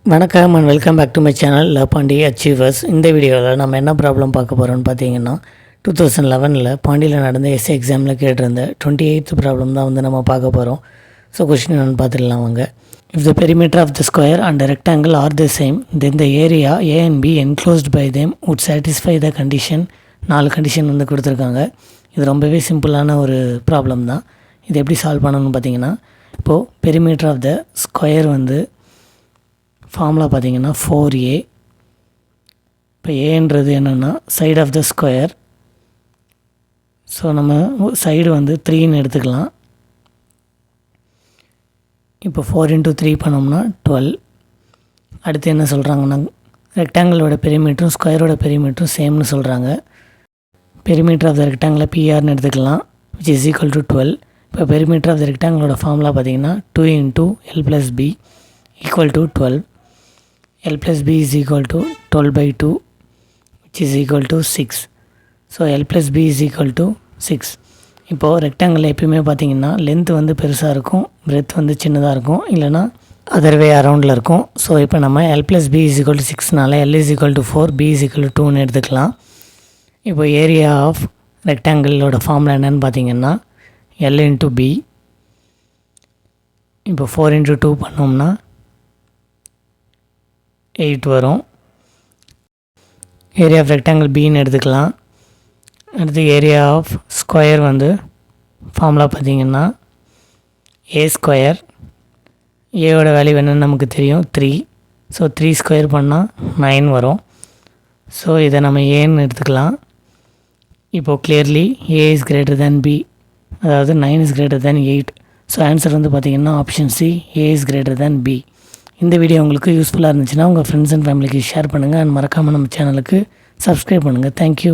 வணக்கம் and welcome back to my channel Pandi achievers. இந்த வீடியோவில் நம்ம என்ன ப்ராப்ளம் பார்க்க போகிறோம்னு பார்த்தீங்கன்னா 2011 பாண்டியில் நடந்த எஸ்ஏ எக்ஸாமில் கேட்டிருந்த 28th ப்ராப்ளம் தான் வந்து நம்ம பார்க்க போகிறோம். ஸோ கொஸ்டின் என்னென்னு பார்த்துடலாம் வாங்க. If the perimeter of the square and rectangle are the same then the area A and B enclosed by them would satisfy the condition. 4 condition வந்து கொடுத்துருக்காங்க. இது ரொம்பவே சிம்பிளான ஒரு ப்ராப்ளம் தான். இது எப்படி சால்வ் பண்ணணும்னு பார்த்தீங்கன்னா, இப்போது பெரிமீட்டர் ஆஃப் த ஸ்கொயர் வந்து ஃபார்முலா பார்த்தீங்கன்னா 4a. இப்போ ஏன்றது என்னென்னா side of the square. So நம்ம சைடு வந்து 3ன்னு எடுத்துக்கலாம். இப்போ 4 × 3 பண்ணோம்னா 12. அடுத்து என்ன சொல்கிறாங்கன்னா, ரெக்டாங்கிளோட பெரிமீட்டரும் ஸ்கொயரோட பெரிமீட்டரும் சேம்னு சொல்கிறாங்க. பெரிமீட்டர் ஆஃப் த ரெக்டாங்கிளை பிஆர்னு எடுத்துக்கலாம், விச் இஸ் ஈக்குவல் டு 12. இப்போ பெரிமீட்டர் ஆஃப் த ரெக்டாங்கிளோட ஃபார்முலா பார்த்தீங்கன்னா 2 × L + B equal to 12. L + B is equal to 12/2, which is equal to 6. So L + B is equal to 6. இப்போது ரெக்டாங்கிள் எப்பயுமே பார்த்திங்கன்னா லென்த் வந்து பெருசாக இருக்கும், breadth வந்து சின்னதாக இருக்கும், இல்லைனா அதர்வே அரவுண்டில் இருக்கும். ஸோ இப்போ நம்ம L + B is equal to 6னால L is equal to 4, B is equal to 2ன்னு எடுத்துக்கலாம். இப்போ ஏரியா ஆஃப் ரெக்டாங்கிளோட ஃபார்முலா என்னென்னு பார்த்தீங்கன்னா L × B. இப்போ 4 × 2 பண்ணோம்னா 8 வரும். ஏரியா ஆஃப் ரெக்டாங்கிள் பின்னு எடுத்துக்கலாம். அடுத்து ஏரியா ஆஃப் ஸ்கொயர் வந்து ஃபார்முலா பார்த்திங்கன்னா A². ஏவோட வேல்யூ என்னென்னு நமக்கு தெரியும் 3. ஸோ 3 ஸ்கொயர் பண்ணால் 9 வரும். ஸோ இதை நம்ம ஏன்னு எடுத்துக்கலாம். இப்போது clearly A is greater than B, அதாவது 9 is greater than 8. So answer வந்து பார்த்திங்கன்னா option C, A is greater than B. இந்த வீடியோ உங்களுக்கு யூஸ்ஃபுல்லாக இருந்துச்சுன்னா உங்கள் ஃப்ரெண்ட்ஸ் அண்ட் ஃபேமிலிக்கு ஷேர் பண்ணுங்கள். அண்ட் மறக்காமல் நம்ம சேனலுக்கு சப்ஸ்கிரைப் பண்ணுங்கள். தேங்க்யூ.